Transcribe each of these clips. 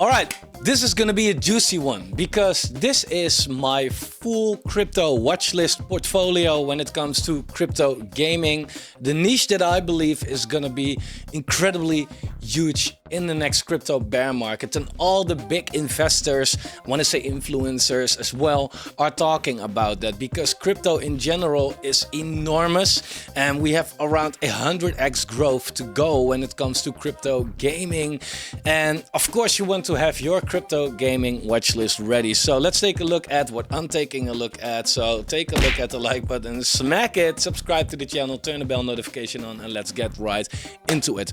All right, this is gonna be a juicy one because this is my full crypto watch list portfolio when it comes to crypto gaming. The niche that I believe is gonna be incredibly huge in the next crypto bear market, and all the big investors, I want to say influencers as well, are talking about that because crypto in general is enormous and we have around 100x growth to go when it comes to crypto gaming. And of course you want to have your crypto gaming watch list ready. So let's take a look at what I'm taking a look at. So take a look at the like button, smack it, subscribe to the channel, turn the bell notification on, and let's get right into it.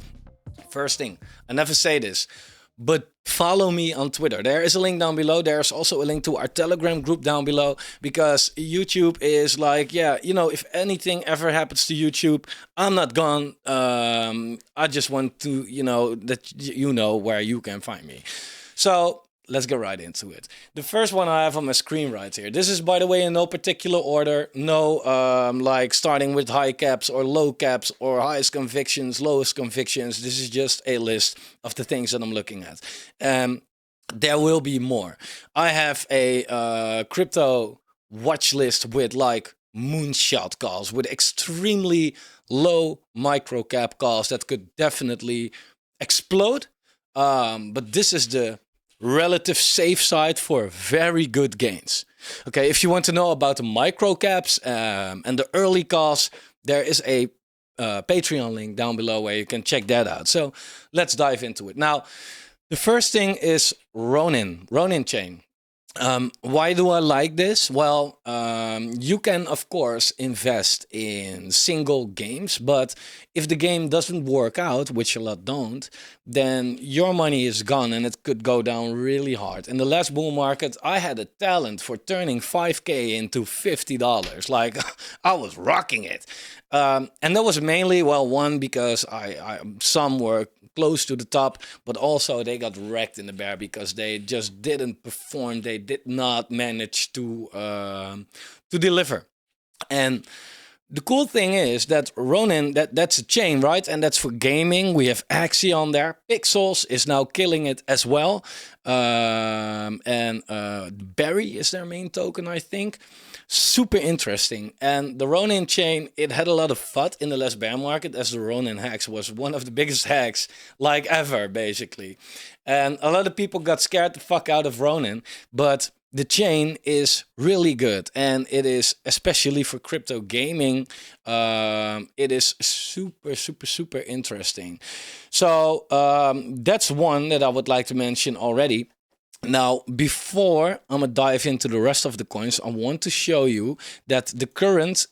First thing, I never say this, but follow me on Twitter. There is a link down below. There's also a link to our Telegram group down below because YouTube is like, yeah, you know, if anything ever happens to YouTube, I'm not gone. I just want to, you know, that you know where you can find me. So let's get right into it. The first one I have on my screen right here. This is, by the way, in no particular order. No, like starting with high caps or low caps or highest convictions, lowest convictions. This is just a list of the things that I'm looking at. There will be more. I have a crypto watch list with like moonshot calls, with extremely low micro cap calls that could definitely explode. But this is the relative safe side for very good gains. Okay, if you want to know about the micro caps and the early calls, there is a Patreon link down below where you can check that out. So let's dive into it. Now, the first thing is Ronin chain. Why do I like this? Well, you can, of course, invest in single games, but if the game doesn't work out, which a lot don't, then your money is gone and it could go down really hard. In the last bull market, I had a talent for turning 5K into $50. Like, I was rocking it. And that was mainly, well, one, because some were close to the top, but also they got wrecked in the bear because they just didn't perform. They did not manage to deliver. And the cool thing is that Ronin, that's a chain, right? And that's for gaming. We have Axie on there. Pixels is now killing it as well. And Barry is their main token, I think. Super interesting. And the Ronin chain, it had a lot of FUD in the last bear market, as the Ronin hacks was one of the biggest hacks like ever, basically. And a lot of people got scared the fuck out of Ronin, but the chain is really good, and it is, especially for crypto gaming, it is super interesting. So that's one that I would like to mention already. Now, before I'm gonna dive into the rest of the coins, I want to show you that the current,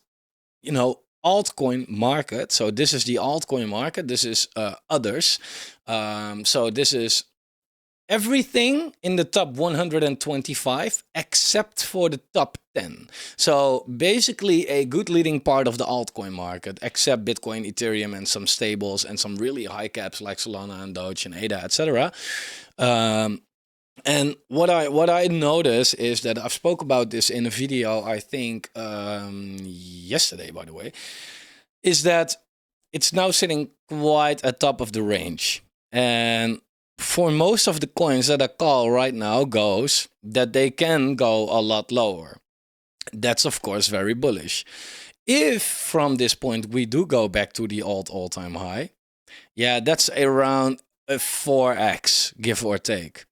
you know, altcoin market. So this is the altcoin market. This is others. So this is everything in the top 125 except for the top 10. So basically a good leading part of the altcoin market, except Bitcoin, Ethereum, and some stables and some really high caps like Solana and Doge and ADA, etc. And what I notice is that I've spoke about this in a video, I think yesterday, by the way, is that it's now sitting quite at top of the range. And for most of the coins that I call right now goes that they can go a lot lower. That's of course very bullish. If from this point we do go back to the all-time high, yeah, that's around a 4x, give or take.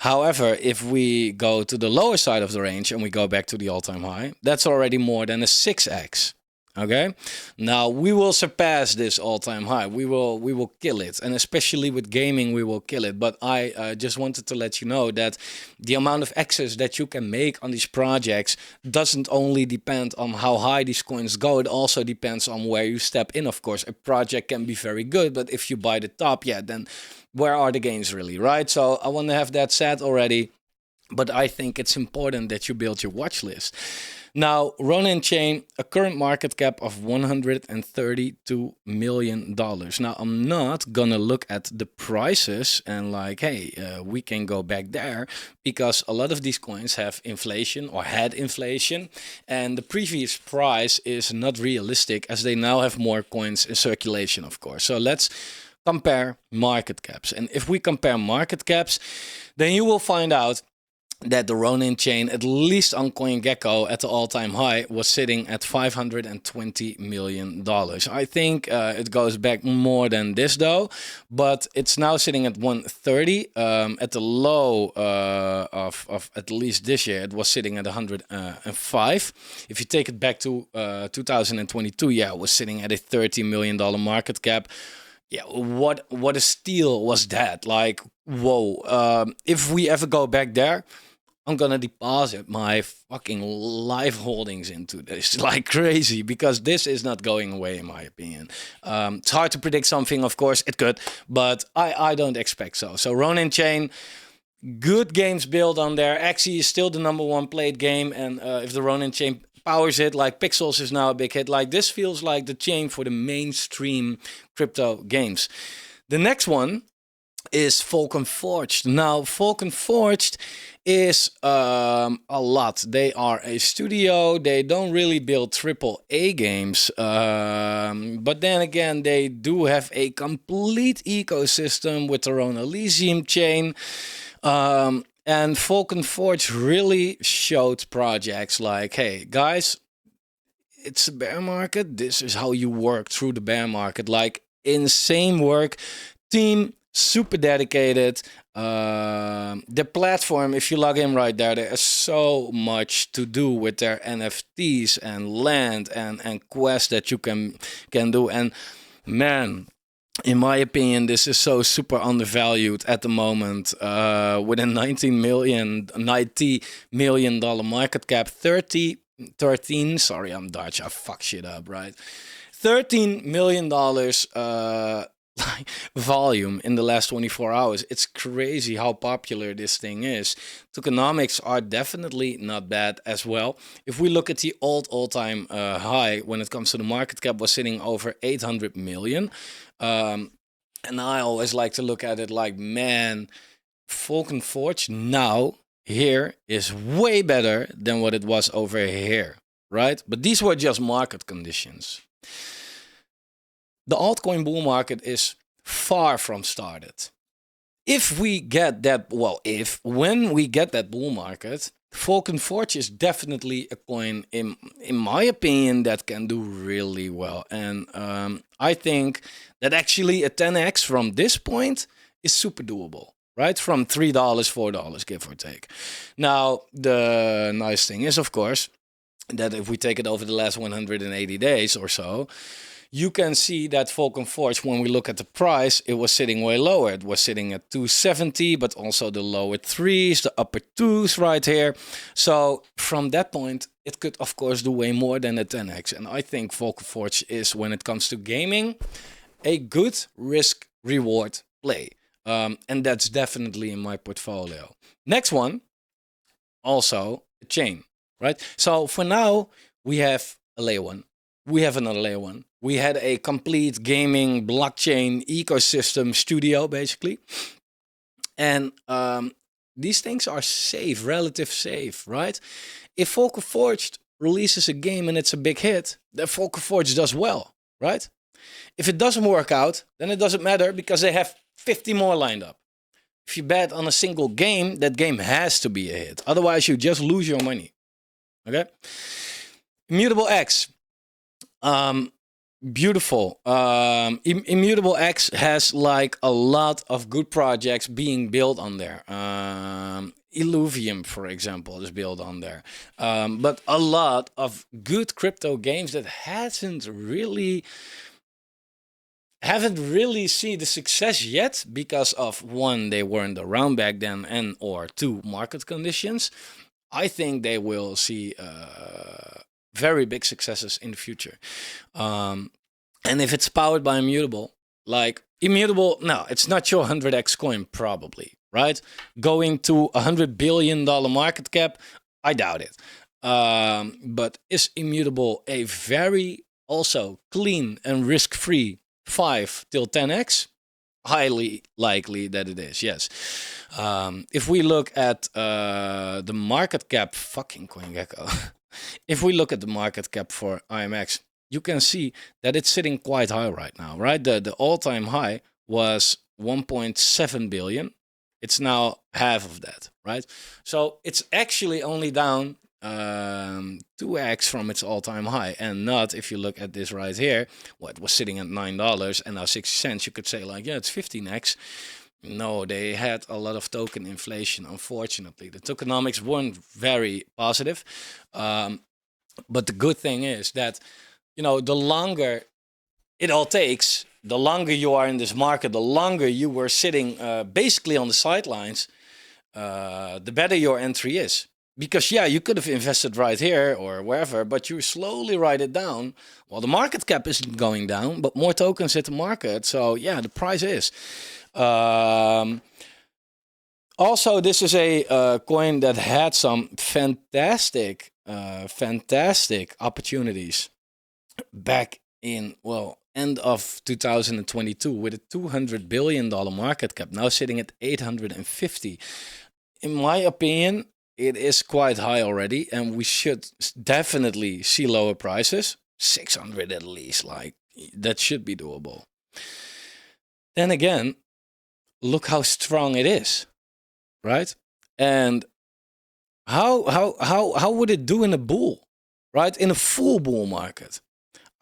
However, if we go to the lower side of the range and we go back to the all-time high, that's already more than a 6x. Okay, now we will surpass this all-time high. We will kill it, and especially with gaming, we will kill it. But I just wanted to let you know that the amount of access that you can make on these projects doesn't only depend on how high these coins go. It also depends on where you step in. Of course, a project can be very good, but if you buy the top, yeah, then where are the gains really, right? So I want to have that said already. But I think it's important that you build your watch list. Now, Ronin chain, a current market cap of $132 million. Now, I'm not gonna look at the prices and like, hey, we can go back there, because a lot of these coins have inflation or had inflation, and the previous price is not realistic as they now have more coins in circulation, of course. So let's compare market caps. And if we compare market caps, then you will find out that the Ronin chain, at least on CoinGecko at the all-time high, was sitting at $520 million. I think it goes back more than this though, but it's now sitting at 130. At the low of at least this year, it was sitting at 105. If you take it back to 2022, yeah, it was sitting at a $30 million market cap. Yeah, what a steal was that? Like, whoa. If we ever go back there, I'm gonna deposit my fucking life holdings into this like crazy, because this is not going away in my opinion. It's hard to predict something, of course, it could, but I don't expect so. So Ronin chain, good games built on there. Axie is still the #1 played game, and if the Ronin chain powers it, like Pixels is now a big hit, like this feels like the chain for the mainstream crypto games. The next one is Falcon Forged. Now, Falcon Forged is a lot. They are a studio. They don't really build AAA games. But then again, they do have a complete ecosystem with their own Elysium chain. And Falcon Forged really showed projects like, hey, guys, it's a bear market. This is how you work through the bear market. Like, insane work. Team super dedicated. The platform, if you log in right there is so much to do with their NFTs and land and quests that you can do. And man, in my opinion, this is so super undervalued at the moment. With a $90 million market cap, 13. Sorry, I'm Dutch. I fuck shit up, right? $13 million volume in the last 24 hours. It's crazy how popular this thing is. Tokenomics are definitely not bad as well. If we look at the all-time high when it comes to the market cap, was sitting over 800 million. And I always like to look at it like, man, Falcon Forge now here is way better than what it was over here, right? But these were just market conditions. The altcoin bull market is far from started. If we get that, when we get that bull market, Falcon Forge is definitely a coin, in my opinion, that can do really well. And I think that actually a 10x from this point is super doable, right? From $3, $4, give or take. Now, the nice thing is, of course, that if we take it over the last 180 days or so, you can see that Falcon Forge, when we look at the price, it was sitting way lower. It was sitting at 270, but also the lower 3s, the upper 2s right here. So from that point, it could, of course, do way more than a 10x. And I think Falcon Forge is, when it comes to gaming, a good risk-reward play. And that's definitely in my portfolio. Next one, also a chain, right? So for now, we have a layer 1. We have another layer 1. We had a complete gaming blockchain ecosystem studio, basically. And these things are safe, relative safe, right? If Falcon Forged releases a game and it's a big hit, then Falcon Forged does well, right? If it doesn't work out, then it doesn't matter, because they have 50 more lined up. If you bet on a single game, that game has to be a hit. Otherwise, you just lose your money. Okay? Immutable X. Beautiful. Immutable X has like a lot of good projects being built on there. Illuvium, for example, is built on there. But a lot of good crypto games that haven't really seen the success yet because of, one, they weren't around back then, and or two, market conditions. I think they will see very big successes in the future. And if it's powered by Immutable, no, it's not your 100x coin, probably, right? Going to $100 billion market cap, I doubt it. But is Immutable a very also clean and risk-free 5 till 10x? Highly likely that it is, yes. If we look at the market cap, fucking CoinGecko. If we look at the market cap for IMX, you can see that it's sitting quite high right now, right? The all-time high was 1.7 billion. It's now half of that, right? So it's actually only down 2x from its all-time high, and not, if you look at this right here, what was sitting at $9 and now 60 cents, you could say like, yeah, it's 15x. No, they had a lot of token inflation, unfortunately. The tokenomics weren't very positive. But the good thing is that, the longer it all takes, the longer you are in this market, the longer you were sitting basically on the sidelines, the better your entry is. Because, yeah, you could have invested right here or wherever, but you slowly write it down. Well, the market cap isn't going down, but more tokens hit the market. So, yeah, the price is. Also, this is a coin that had some fantastic opportunities back in, end of 2022 with a $200 billion market cap, now sitting at 850. In my opinion, it is quite high already, and we should definitely see lower prices. 600 at least, like that should be doable. Then again, look how strong it is, right? And how would it do in a bull, right? In a full bull market?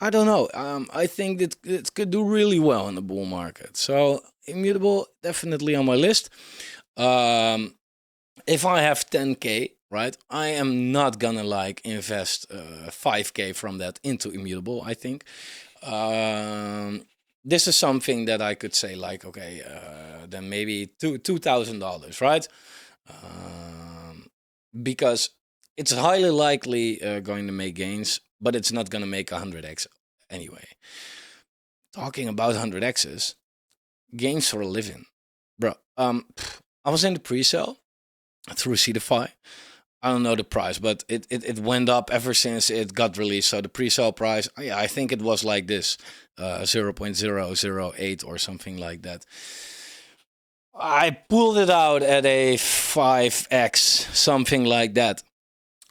I don't know. I think that it could do really well in the bull market. So Immutable, definitely on my list. If I have 10K, right, I am not gonna like invest 5K from that into Immutable, I think. This is something that I could say like, okay, then maybe $2,000, right? Because it's highly likely going to make gains, but it's not going to make 100x anyway. Talking about 100x's, gains for a living. Bro, I was in the pre-sale through Cetify. I don't know the price, but it went up ever since it got released. So the pre-sale price, yeah, I think it was like this, 0.008 or something like that. I pulled it out at a 5x, something like that.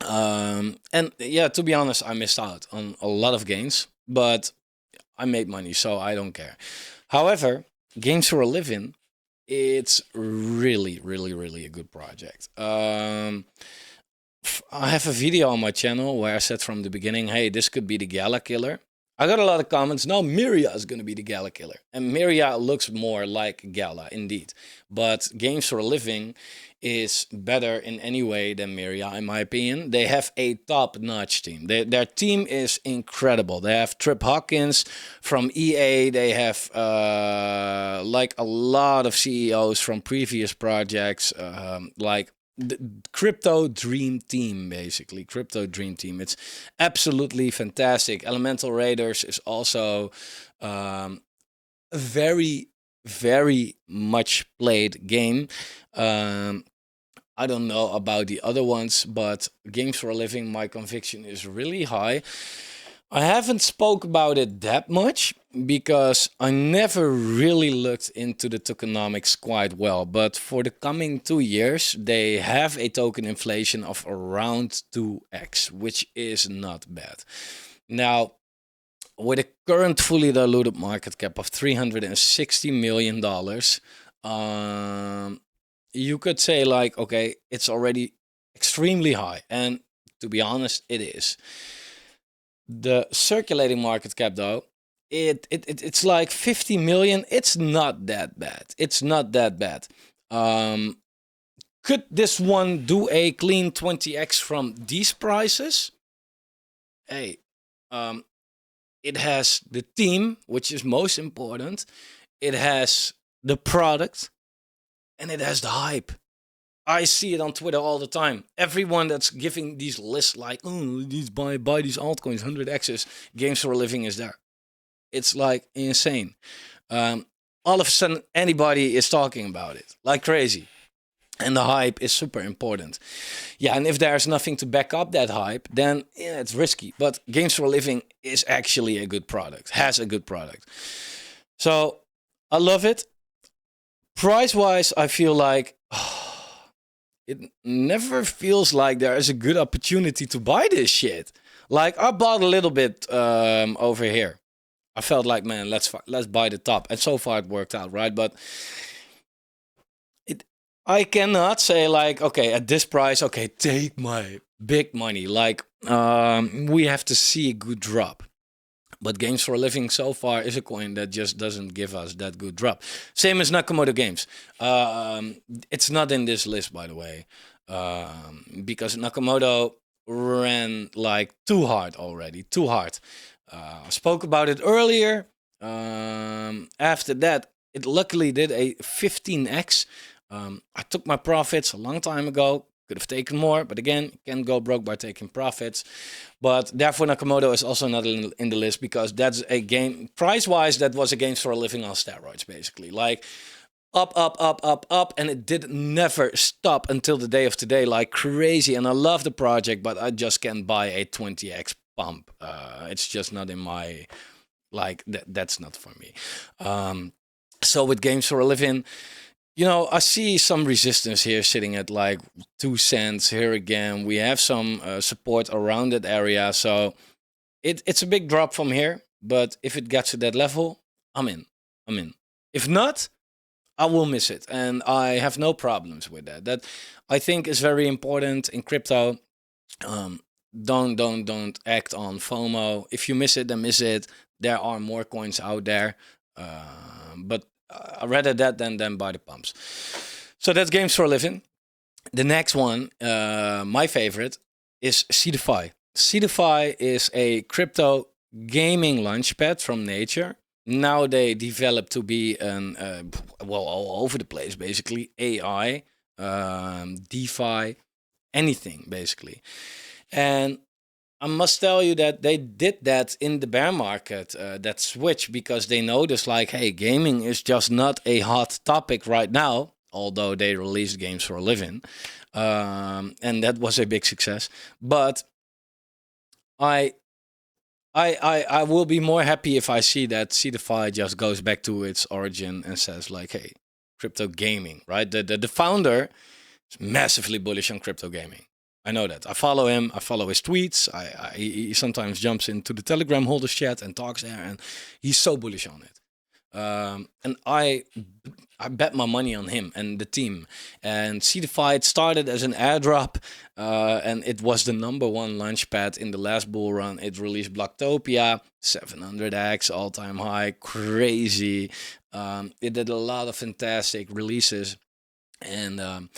And yeah, to be honest, I missed out on a lot of gains, but I made money, so I don't care. However, games for a living, it's really, really, really a good project. I have a video on my channel where I said from the beginning, hey, this could be the Gala killer. I got a lot of comments. No, Miria is going to be the Gala killer. And Miria looks more like Gala, indeed. But Games for a Living is better in any way than Miria, in my opinion. They have a top-notch team. Their team is incredible. They have Trip Hawkins from EA. They have like a lot of CEOs from previous projects, like the crypto dream team, basically crypto dream team. It's absolutely fantastic. Elemental Raiders is also a very, very much played game. I don't know about the other ones, but Games for a Living, my conviction is really high. I haven't spoke about it that much because I never really looked into the tokenomics quite well. But for the coming 2 years, they have a token inflation of around 2x, which is not bad. Now, with a current fully diluted market cap of $360 million, you could say like, okay, it's already extremely high. And to be honest, it is. The circulating market cap, though, it's like 50 million. It's not that bad. It's not that bad. Could this one do a clean 20x from these prices? Hey, it has the team, which is most important. It has the product, and it has the hype. I see it on Twitter all the time. Everyone that's giving these lists like, oh, buy these altcoins, 100x's, Games for a Living is there. It's like insane. All of a sudden, anybody is talking about it like crazy. And the hype is super important. Yeah, and if there's nothing to back up that hype, then yeah, it's risky. But Games for a Living is actually a good product, has a good product. So I love it. Price-wise, I feel like it never feels like there is a good opportunity to buy this shit. Like I bought a little bit over here. I felt like, man, let's buy the top, and so far it worked out, right? But I cannot say like, okay, at this price, okay, take my big money. Like, we have to see a good drop. But Games for a Living so far is a coin that just doesn't give us that good drop. Same as Nakamoto Games. It's not in this list, by the way, because Nakamoto ran like too hard already, too hard. I spoke about it earlier. After that, it luckily did a 15x. I took my profits a long time ago. Could have taken more, but again, can't go broke by taking profits. But therefore, Nakamoto is also not in the list because that's a game, price-wise, that was a Games for a Living on steroids, basically. Like, up, up, up, up, up, and it did never stop until the day of today, like crazy. And I love the project, but I just can't buy a 20x pump. It's just not in my, like, that's not for me. So with Games for a Living, you know, I see some resistance here sitting at like 2 cents here again. We have some support around that area. So it's a big drop from here. But if it gets to that level, I'm in. I'm in. If not, I will miss it. And I have no problems with that. That I think is very important in crypto. Don't act on FOMO. If you miss it, then miss it. There are more coins out there. But rather that than buy the pumps. So that's Games for a Living. The next one, my favorite, is Seedify. Seedify is a crypto gaming launchpad from nature. Now they develop to be all over the place, basically. AI, DeFi, anything, basically. And I must tell you that they did that in the bear market, that switch, because they noticed like, hey, gaming is just not a hot topic right now, although they released Games for a Living. And that was a big success. But I will be more happy if I see that Seedify just goes back to its origin and says like, hey, crypto gaming, right? The founder is massively bullish on crypto gaming. I know that. I follow him. I follow his tweets. He sometimes jumps into the Telegram holders chat and talks there, and he's so bullish on it. And I bet my money on him and the team. And Seedify started as an airdrop, and it was the #1 launchpad in the last bull run. It released Blocktopia, 700x all-time high, crazy. It did a lot of fantastic releases. And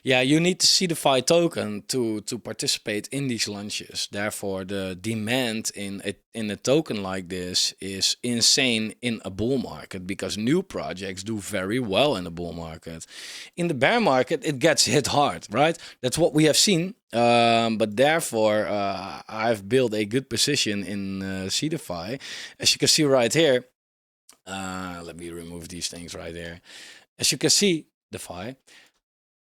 yeah, you need the Seedify token to participate in these launches. Therefore, the demand in a token like this is insane in a bull market, because new projects do very well in the bull market. In the bear market, it gets hit hard, right? That's what we have seen. But therefore, I've built a good position in Seedify. As you can see right here, let me remove these things right here. As you can see, DeFi.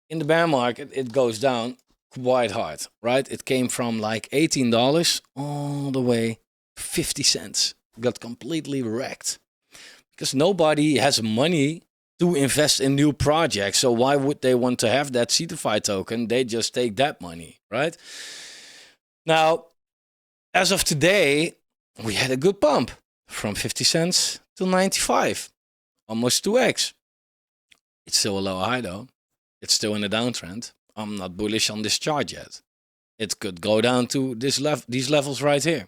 In the bear market, it goes down quite hard, right? It came from like $18 all the way 50 cents. Got completely wrecked because nobody has money to invest in new projects. So why would they want to have that Seedify token? They just take that money, right? Now, as of today, we had a good pump from 50 cents to 95, almost 2x. It's still a low high though. It's still in a downtrend. I'm not bullish on this chart yet. It could go down to these levels right here.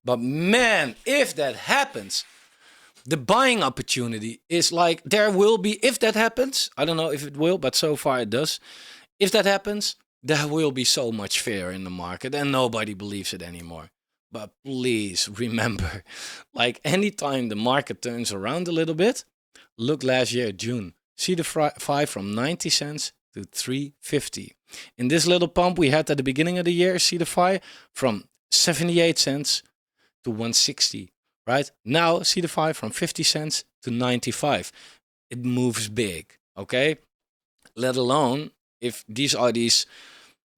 But man, if that happens, the buying opportunity is like, there will be, if that happens, I don't know if it will, but so far it does. If that happens, there will be so much fear in the market and nobody believes it anymore. But please remember, like anytime the market turns around a little bit, look last year, June. Seedify from 90 cents to 350. In this little pump we had at the beginning of the year, Seedify from 78 cents to 160, right? Now Seedify from 50 cents to 95. It moves big, okay? Let alone if these are these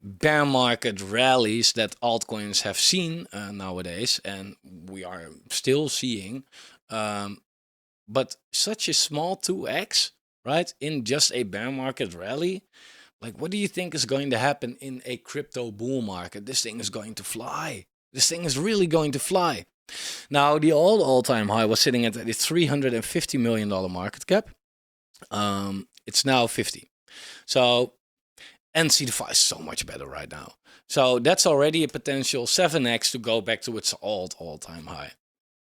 bear market rallies that altcoins have seen nowadays, and we are still seeing. But such a small 2x, right, in just a bear market rally, like what do you think is going to happen in a crypto bull market? This thing is going to fly. This thing is really going to fly. Now, the old all-time high was sitting at a $350 million market cap. It's now 50. So, and CeFi is so much better right now. So that's already a potential 7x to go back to its old all-time high.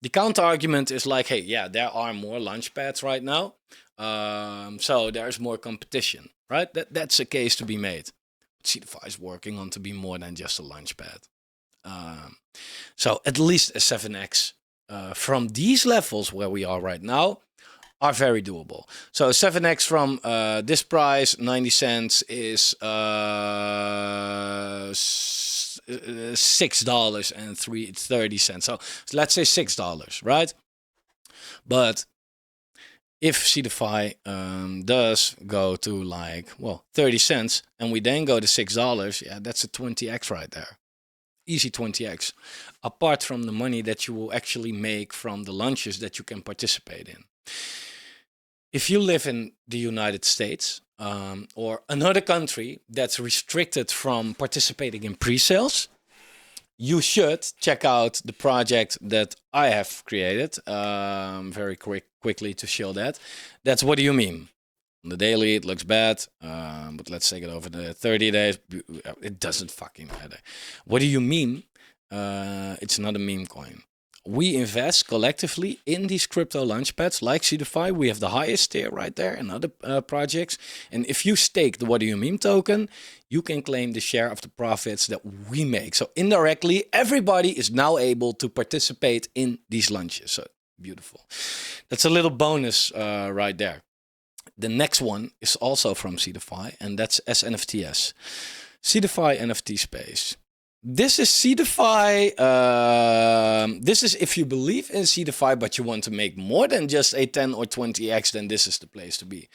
The counter argument is like, hey, yeah, there are more launch pads right now. So there's more competition, right? That's a case to be made. CeFi is working on to be more than just a launch pad. So at least a 7x from these levels where we are right now are very doable. So 7x from this price, 90 cents, is $6.30. So let's say $6, right? But if CeFi does go to like, well, 30 cents, and we then go to $6, yeah, that's a 20x right there. Easy 20x. Apart from the money that you will actually make from the launches that you can participate in. If you live in the United States or another country that's restricted from participating in pre-sales, you should check out the project that I have created very quickly to show that. That's What Do You Meme? On the daily, it looks bad, but let's take it over the 30 days. It doesn't fucking matter. What do you meme? It's not a meme coin. We invest collectively in these crypto launchpads like CeFi. We have the highest tier right there and other projects. And if you stake the What Do You Meme token, you can claim the share of the profits that we make. So indirectly, everybody is now able to participate in these launches. So beautiful. That's a little bonus right there. The next one is also from CeFi, and that's SNFTS. CeFi NFT space. This is CeFi. This is if you believe in CeFi, but you want to make more than just a 10 or 20x, then this is the place to be.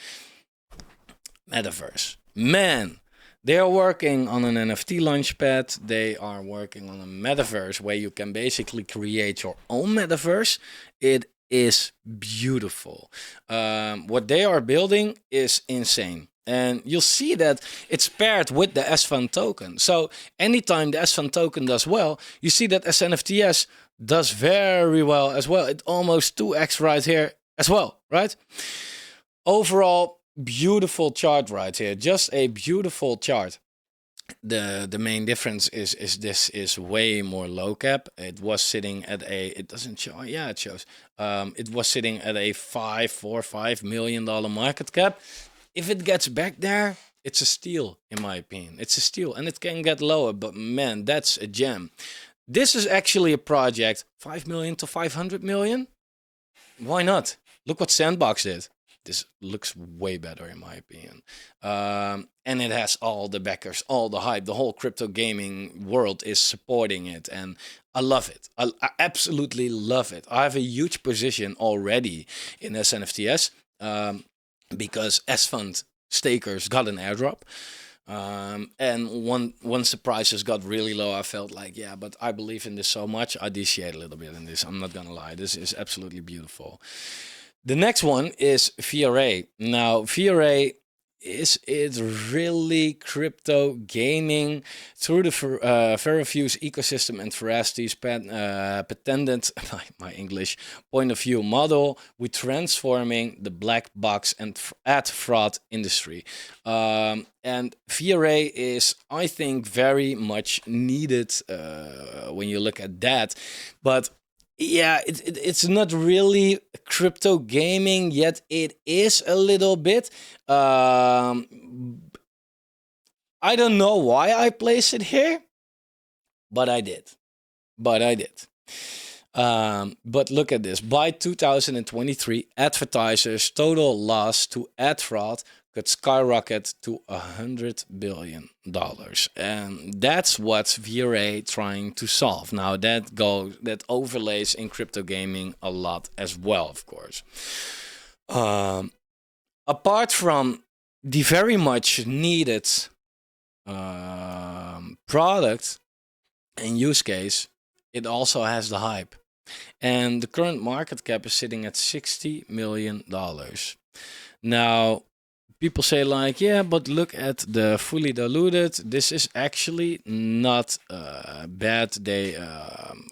Metaverse. Man, they are working on an NFT launchpad. They are working on a metaverse where you can basically create your own metaverse. It is beautiful. What they are building is insane. And you'll see that it's paired with the Sfund token. So anytime the Sfund token does well, you see that SNFTS does very well as well. It almost 2x right here as well, right? Overall, beautiful chart right here. Just a beautiful chart. The main difference is this is way more low cap. It was sitting at a, it doesn't show, yeah, it shows. It was sitting at a $5 million market cap. If it gets back there, it's a steal, in my opinion. It's a steal, and it can get lower, but man, that's a gem. This is actually a project, 5 million to 500 million. Why not? Look what Sandbox did. This looks way better, in my opinion. And it has all the backers, all the hype. The whole crypto gaming world is supporting it, and I love it. I absolutely love it. I have a huge position already in SNFTS. Because Sfund stakers got an airdrop. And once the prices got really low, I felt like, yeah, but I believe in this so much. I deviate a little bit in this. I'm not going to lie. This is absolutely beautiful. The next one is VRA. Now, VRA, is it really crypto gaming through the Verifuse ecosystem and Veracity's patented, my English, point of view model with transforming the black box and ad fraud industry. And VRA is, I think, very much needed when you look at that. But yeah, it's not really crypto gaming, yet it is a little bit. I don't know why I placed it here, but I did. But look at this. By 2023, advertisers' total loss to ad fraud could skyrocket to $100 billion. And that's what VRA trying to solve. Now that overlays in crypto gaming a lot as well, of course. Apart from the very much needed product and use case, it also has the hype. And the current market cap is sitting at $60 million. Now, people say like, yeah, but look at the fully diluted. This is actually not bad.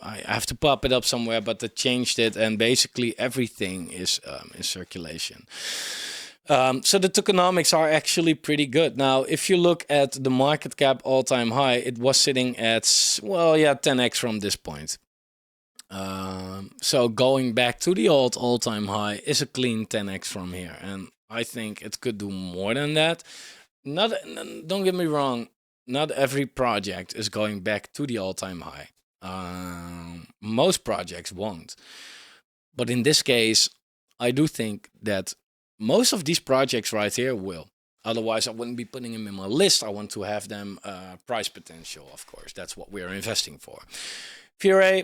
I have to pop it up somewhere, but they changed it, and basically everything is in circulation. So the tokenomics are actually pretty good. Now, if you look at the market cap all-time high, it was sitting at, well, yeah, 10x from this point. So going back to the all-time high is a clean 10x from here, and I think it could do more than that. Don't get me wrong, not every project is going back to the all-time high. Most projects won't, but in this case, I do think that most of these projects right here will. Otherwise, I wouldn't be putting them in my list. I want to have them price potential, of course. That's what we're investing for. Fure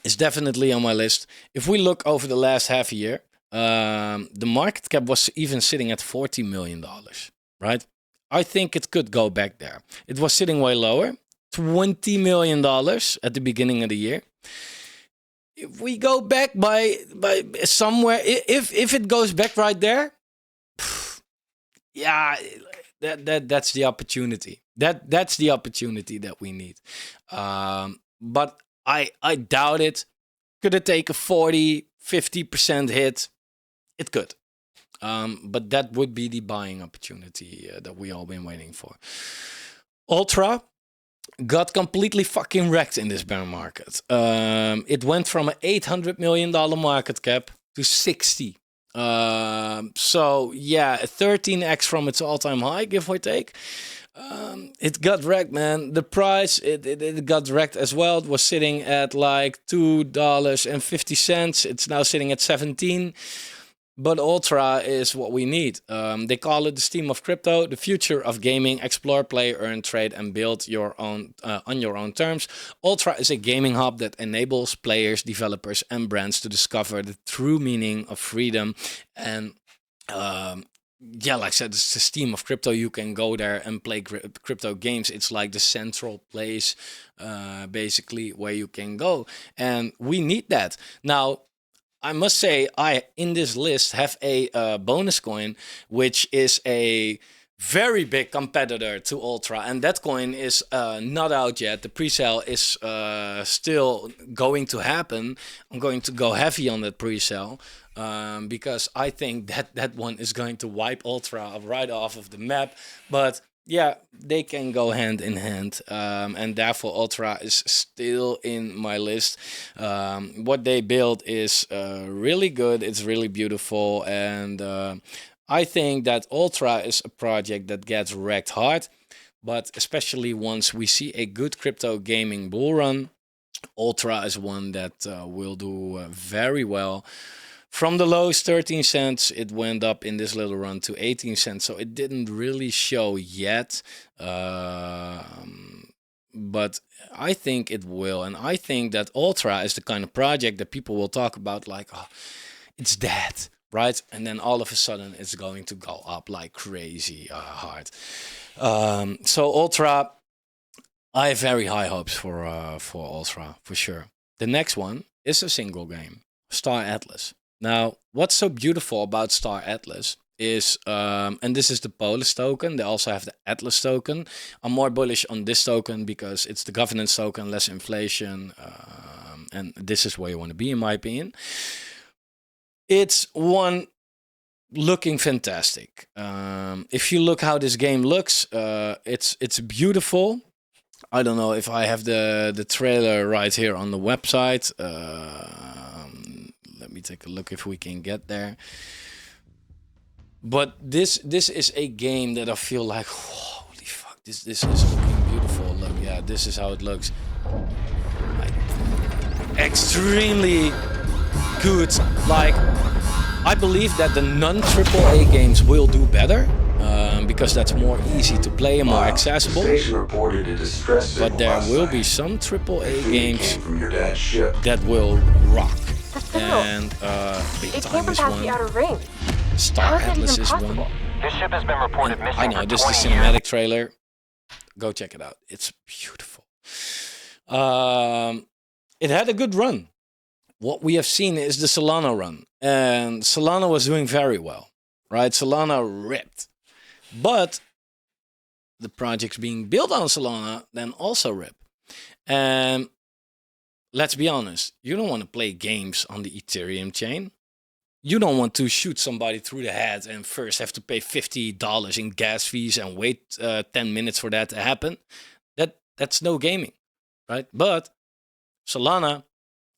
is definitely on my list. If we look over the last half year, the market cap was even sitting at $40 million, right? I think it could go back there. It was sitting way lower, $20 million at the beginning of the year. If we go back by somewhere, if it goes back right there, yeah, that's the opportunity. That's the opportunity that we need. But I doubt it. Could it take a 40-50% hit? It could. But that would be the buying opportunity that we all been waiting for. Ultra got completely fucking wrecked in this bear market. It went from an $800 million market cap to 60. So yeah, a 13x from its all-time high, give or take. It got wrecked, man. The price, it got wrecked as well. It was sitting at like $2.50. It's now sitting at 17. But Ultra is what we need. They call it the Steam of crypto, the future of gaming. Explore, play, earn, trade, and build your own on your own terms. Ultra is a gaming hub that enables players, developers, and brands to discover the true meaning of freedom. And yeah, like I said, it's the Steam of crypto. You can go there and play crypto games. It's like the central place, basically, where you can go. And we need that. Now, I must say, I, in this list, have a bonus coin, which is a very big competitor to Ultra. And that coin is not out yet. The pre-sale is still going to happen. I'm going to go heavy on that pre-sale. Because I think that one is going to wipe Ultra right off of the map. But yeah, they can go hand in hand. And therefore, Ultra is still in my list. What they build is really good. It's really beautiful. And I think that Ultra is a project that gets wrecked hard. But especially once we see a good crypto gaming bull run, Ultra is one that will do very well. From the lows, 13 cents, it went up in this little run to 18 cents. So it didn't really show yet. But I think it will. And I think that Ultra is the kind of project that people will talk about like, oh, it's dead, right? And then all of a sudden it's going to go up like crazy hard. So Ultra, I have very high hopes for Ultra, for sure. The next one is a single game, Star Atlas. Now, what's so beautiful about Star Atlas is, and this is the Polis token, they also have the Atlas token. I'm more bullish on this token because it's the governance token, less inflation, and this is where you want to be, in my opinion. It's one looking fantastic. If you look how this game looks, it's beautiful. I don't know if I have the trailer right here on the website. Let me take a look if we can get there. But this is a game that I feel like, holy fuck, this is looking beautiful. Look, yeah, this is how it looks. Like, extremely good. Like, I believe that the non-AAA games will do better. Because that's more easy to play and more accessible. But there will be some AAA games that will rock. And Big Time is one. Star Atlas is one. This ship has been reported missing. I know, this is the cinematic trailer. Go check it out. It's beautiful. It had a good run. What we have seen is the Solana run. And Solana was doing very well. Right? Solana ripped. But the projects being built on Solana then also rip. And let's be honest, you don't want to play games on the Ethereum chain. You don't want to shoot somebody through the head and first have to pay $50 in gas fees and wait 10 minutes for that to happen. That's no gaming, right? But Solana,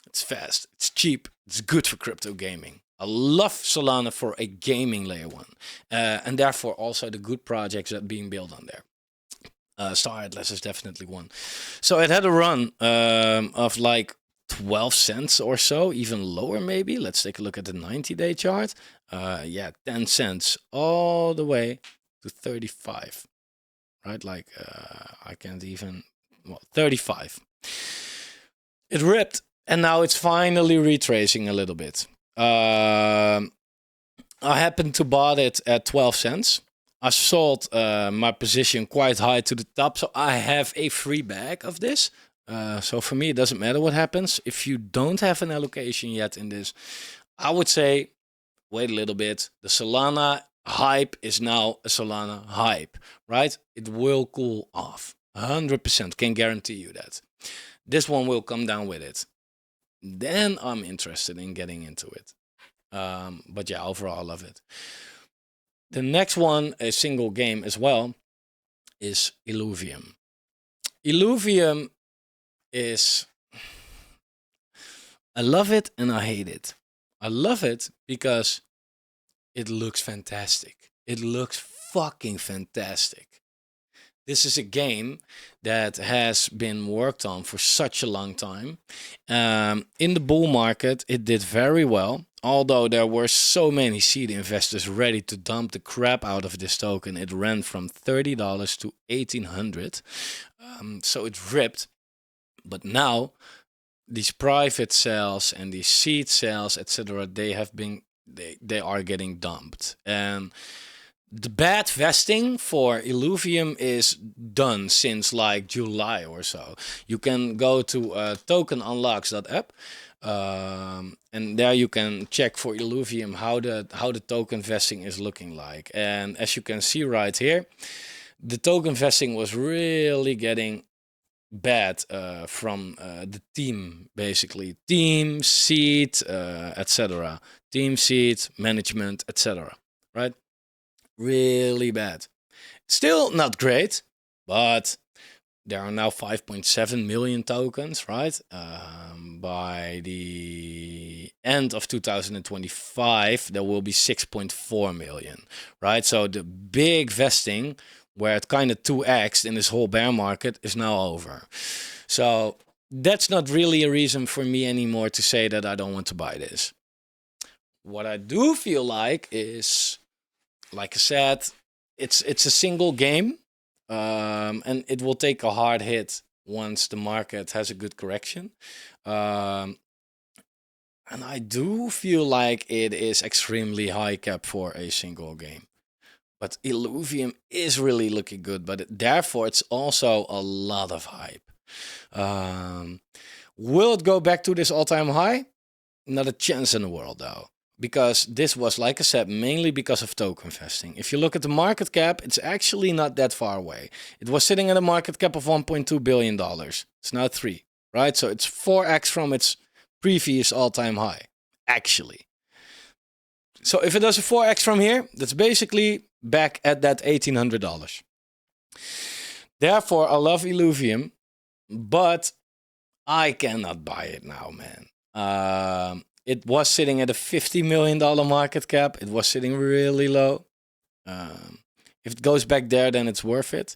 it's fast, it's cheap, it's good for crypto gaming. I love Solana for a gaming layer one, and therefore also the good projects that are being built on there. Star Atlas is definitely one. So it had a run of like 12 cents or so, even lower maybe. Let's take a look at the 90-day chart. Yeah, 10 cents all the way to 35, right? Like I can't even, well, 35. It ripped, and now it's finally retracing a little bit. I happened to bought it at 12 cents. I sold my position quite high to the top, so I have a free bag of this. So for me, it doesn't matter what happens. If you don't have an allocation yet in this, I would say wait a little bit. The Solana hype is now a Solana hype, right? It will cool off. 100% can guarantee you that. This one will come down with it. Then I'm interested in getting into it. But yeah, overall, I love it. The next one, a single game as well, is Illuvium. Illuvium is, I love it and I hate it. I love it because it looks fantastic. It looks fucking fantastic. This is a game that has been worked on for such a long time. In the bull market, it did very well. Although there were so many seed investors ready to dump the crap out of this token, it ran from $30 to $1,800. So it ripped. But now, these private sales and these seed sales, etc., they are getting dumped. And the bad vesting for Illuvium is done since like July or so. You can go to tokenunlocks.app, and there you can check for Illuvium how the token vesting is looking like. And as you can see right here, the token vesting was really getting bad from the team, basically team, seed, etc. Team, seed, management, etc. Right? Really bad. Still not great, but there are now 5.7 million tokens, right? By the end of 2025, there will be 6.4 million, right? So the big vesting, where it kind of 2x'd in this whole bear market, is now over. So that's not really a reason for me anymore to say that I don't want to buy this. What I do feel like is, like I said, it's a single game, and it will take a hard hit once the market has a good correction. And I do feel like it is extremely high cap for a single game. But Illuvium is really looking good, but therefore it's also a lot of hype. Will it go back to this all-time high? Not a chance in the world, though. Because this was, like I said, mainly because of token vesting. If you look at the market cap, it's actually not that far away. It was sitting at a market cap of $1.2 billion. It's now 3, right? So it's 4x from its previous all-time high, actually. So if it does a 4x from here, that's basically back at that $1,800. Therefore, I love Illuvium, but I cannot buy it now, man. It was sitting at a $50 million market cap. It was sitting really low. If it goes back there, then it's worth it.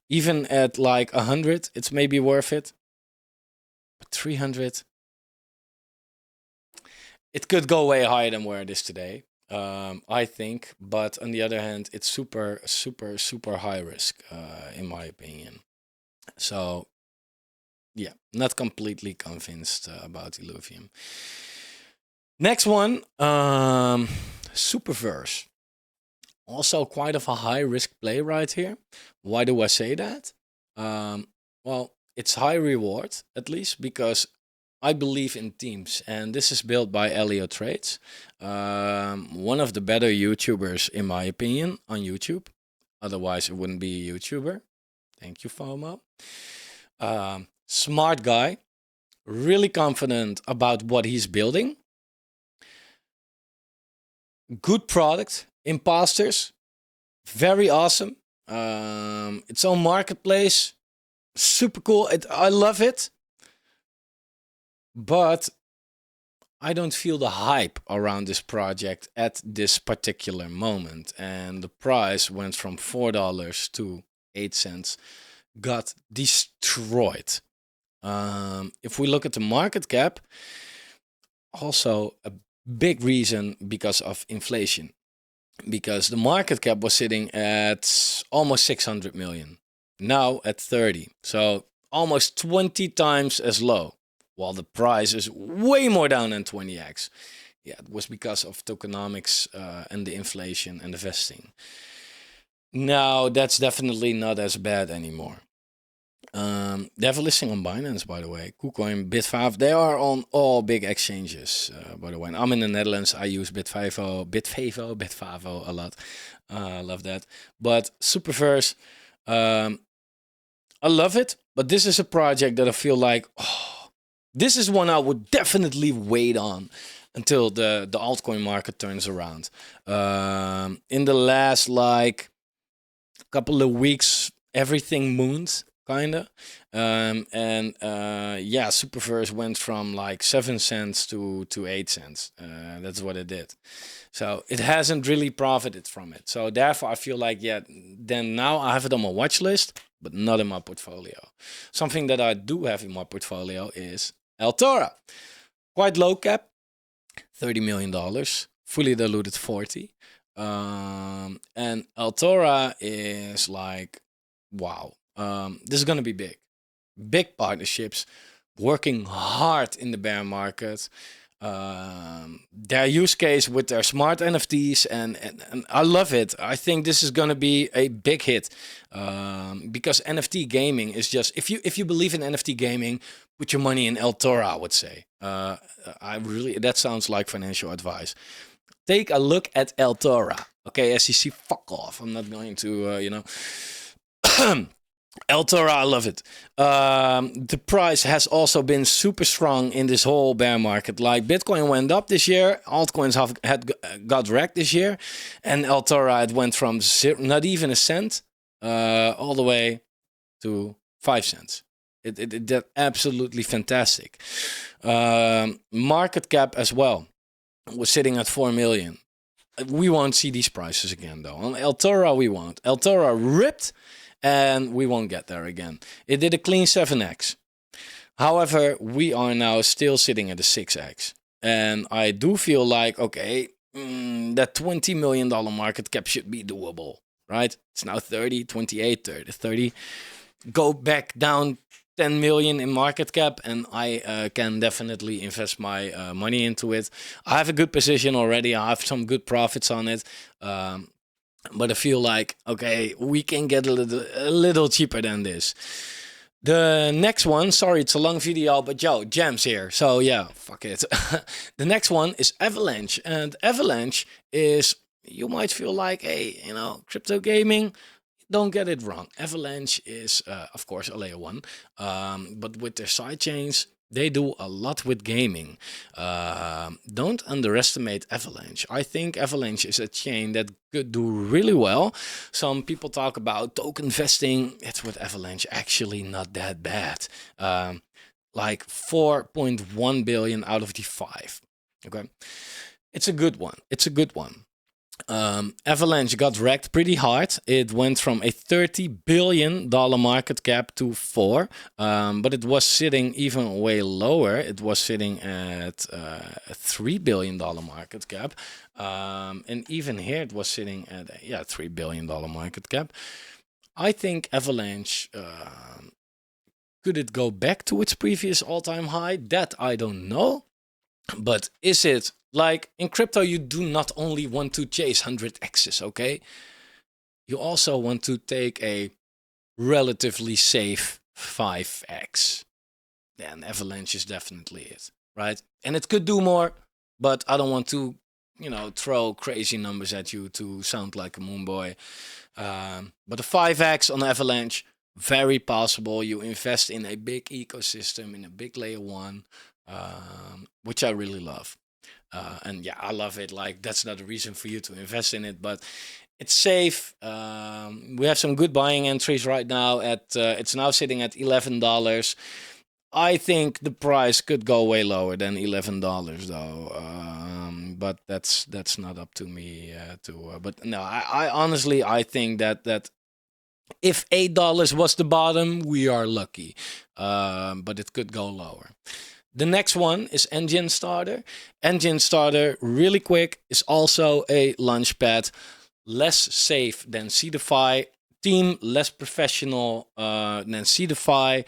Even at like 100, it's maybe worth it. But 300, it could go way higher than where it is today, I think. But on the other hand, it's super, super, super high risk, in my opinion. So, yeah, not completely convinced about Illuvium. Next one, Superverse. Also quite of a high risk play right here. Why do I say that? Well, it's high reward, at least, because I believe in teams. And this is built by Elio Trades, one of the better YouTubers, in my opinion, on YouTube. Otherwise, it wouldn't be a YouTuber. Thank you, FOMO. Smart guy, really confident about what he's building. Good product, imposters, very awesome. Its own marketplace, super cool. I love it, but I don't feel the hype around this project at this particular moment. And the price went from $4 to 8 cents, got destroyed. If we look at the market cap, also a big reason because of inflation. Because the market cap was sitting at almost 600 million, now at 30. So almost 20 times as low, while the price is way more down than 20x. Yeah, it was because of tokenomics and the inflation and the vesting. Now, that's definitely not as bad anymore. They have a listing on Binance, by the way. Kucoin, Bitfavo, they are on all big exchanges, by the way. And I'm in the Netherlands. I use Bitfavo a lot. I love that. But Superverse, I love it. But this is a project that I feel like, this is one I would definitely wait on until the altcoin market turns around. In the last couple of weeks, everything mooned. Kinda. Yeah, Superverse went from 7 cents to 8 cents. That's what it did. So it hasn't really profited from it. So therefore I feel like, then now I have it on my watch list, but not in my portfolio. Something that I do have in my portfolio is Altora. Quite low cap, $30 million, fully diluted 40. And Altora is wow. This is going to be big. Big partnerships, working hard in the bear market. Their use case with their smart NFTs, and I love it. I think this is going to be a big hit because NFT gaming is just, if you believe in NFT gaming, put your money in Altora, I would say. That sounds like financial advice. Take a look at Altora. Okay, SEC, fuck off. I'm not going to, Altora, I love it. The price has also been super strong in this whole bear market. Bitcoin went up this year, altcoins got wrecked this year, and Altora, it went from not even a cent all the way to 5 cents. It did absolutely fantastic. Market cap as well was sitting at 4 million. We won't see these prices again though. On Altora, we won't. Altora ripped. And we won't get there again. It did a clean 7x. However, we are now still sitting at a 6x. And I do feel like, okay, that $20 million market cap should be doable, right? It's now 30, 28, 30. Go back down 10 million in market cap, and I can definitely invest my money into it. I have a good position already. I have some good profits on it. But I feel like, okay, we can get a little cheaper than this. The next one, sorry, it's a long video, but Jam's here. So yeah, fuck it. The next one is Avalanche. And Avalanche is, you might feel like, hey, crypto gaming. Don't get it wrong. Avalanche is, of course, a layer 1. But with their sidechains, they do a lot with gaming. Don't underestimate Avalanche. I think Avalanche is a chain that could do really well. Some people talk about token vesting. It's with Avalanche actually not that bad. 4.1 billion out of the 5. Okay, it's a good one. Avalanche got wrecked pretty hard. It went from a $30 billion market cap to 4, but it was sitting even way lower. It was sitting at a $3 billion market cap. And even here it was sitting at a $3 billion market cap. I think Avalanche, could it go back to its previous all-time high? That I don't know. But is it? In crypto, you do not only want to chase 100x's, okay? You also want to take a relatively safe 5x. And Avalanche is definitely it, right? And it could do more, but I don't want to throw crazy numbers at you to sound like a moon boy. But the 5x on Avalanche, very possible. You invest in a big ecosystem, in a big layer one, which I really love. And yeah, I love it. Like, that's not a reason for you to invest in it, but it's safe. We have some good buying entries right now. It's now sitting at $11. I think the price could go way lower than $11 though, but that's not up to me But no, I honestly I think that if $8 was the bottom, we are lucky, but it could go lower. The next one is Engine Starter. Engine Starter, really quick, is also a launchpad, less safe than Seedify. Team less professional than Seedify.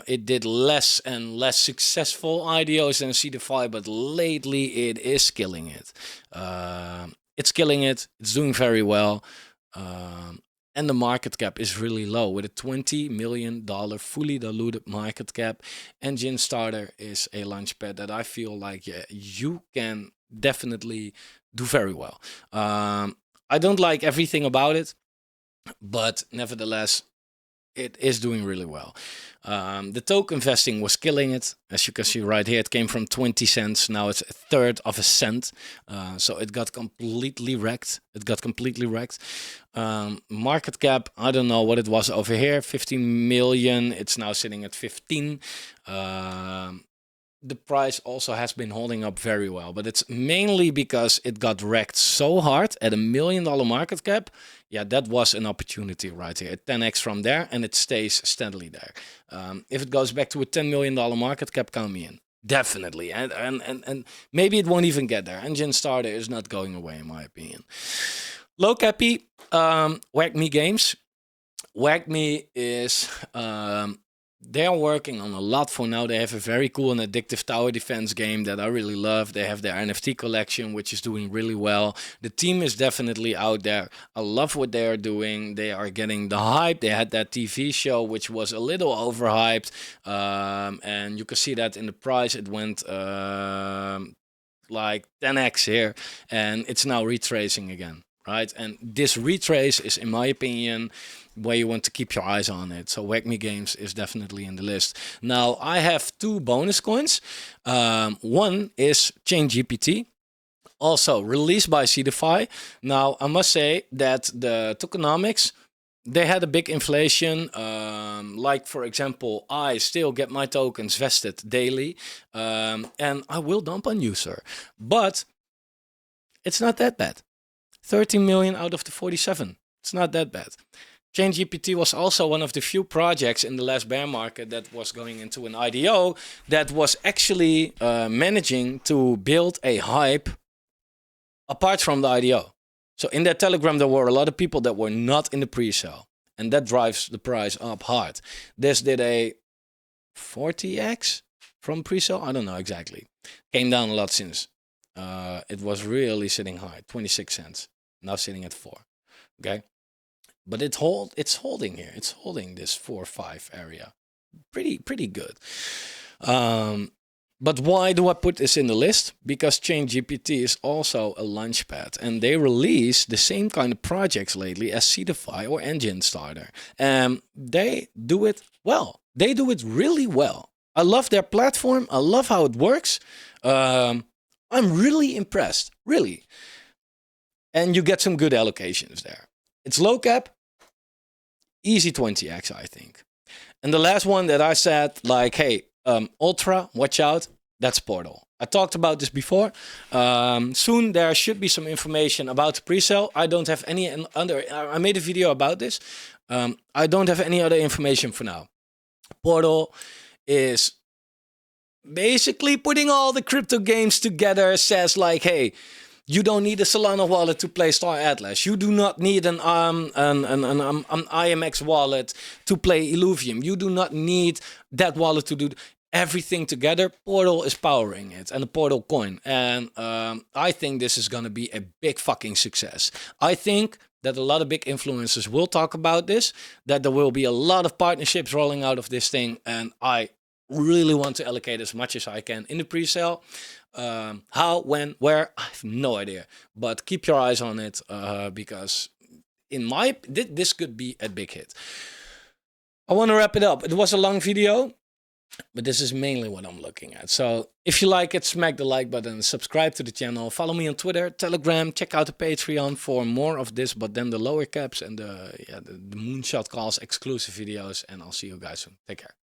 It did less and less successful IDOs than Seedify, but lately it is killing it. It's killing it. It's doing very well. And the market cap is really low with a $20 million fully diluted market cap. Engine Starter is a launchpad that I feel like you can definitely do very well. I don't like everything about it, but nevertheless, it is doing really well. The token investing was killing it. As you can see right here, it came from 20 cents. Now it's a third of a cent. So it got completely wrecked. Market cap, I don't know what it was over here, 15 million. It's now sitting at 15. The price also has been holding up very well, but it's mainly because it got wrecked so hard at $1 million market cap. Yeah, that was an opportunity right here. 10x from there, and it stays steadily there. If it goes back to a $10 million market cap, count me in. Definitely. And maybe it won't even get there. Engine Starter is not going away, in my opinion. Low cappy, WhackMe Games. WhackMe is... they are working on a lot for now. They have a very cool and addictive tower defense game that I really love. They have their NFT collection, which is doing really well. The team is definitely out there. I love what they are doing. They are getting the hype. They had that TV show, which was a little overhyped. And you can see that in the price. It went like 10x here. And it's now retracing again, right? And this retrace is, in my opinion, where you want to keep your eyes on it. So WhackMe Games is definitely in the list. Now, I have two bonus coins. One is ChainGPT, also released by Seedify. Now, I must say that the tokenomics, they had a big inflation. Like, for example, I still get my tokens vested daily. And I will dump on you, sir. But it's not that bad. 13 million out of the 47. It's not that bad. ChainGPT was also one of the few projects in the last bear market that was going into an IDO that was actually managing to build a hype apart from the IDO. So in that Telegram, there were a lot of people that were not in the pre-sale, and that drives the price up hard. This did a 40x from pre-sale. I don't know exactly. Came down a lot since. It was really sitting high, 26 cents. Now sitting at 4. Okay. But it's holding here. It's holding this 4-5 area. Pretty good. But why do I put this in the list? Because ChainGPT is also a launchpad, and they release the same kind of projects lately as Seedify or Engine Starter. They do it well. They do it really well. I love their platform. I love how it works. I'm really impressed, really. And you get some good allocations there. It's low cap, easy 20x, I think. And the last one that I said, like, hey, Ultra, watch out, that's Portal. I talked about this before. Soon there should be some information about the pre-sale. I don't have any other, I made a video about this. I don't have any other information for now. Portal is basically putting all the crypto games together, says like, hey, you don't need a Solana wallet to play Star Atlas. You do not need an IMX wallet to play Illuvium. You do not need that wallet to do everything together. Portal is powering it, and the Portal coin. And I think this is going to be a big fucking success. I think that a lot of big influencers will talk about this, that there will be a lot of partnerships rolling out of this thing, and I really want to allocate as much as I can in the pre-sale. How, when, where, I have no idea. But keep your eyes on it because this could be a big hit. I want to wrap it up. It was a long video, but this is mainly what I'm looking at. So if you like it, smack the like button, subscribe to the channel, follow me on Twitter, Telegram, check out the Patreon for more of this, but then the lower caps and the moonshot calls, exclusive videos, and I'll see you guys soon. Take care.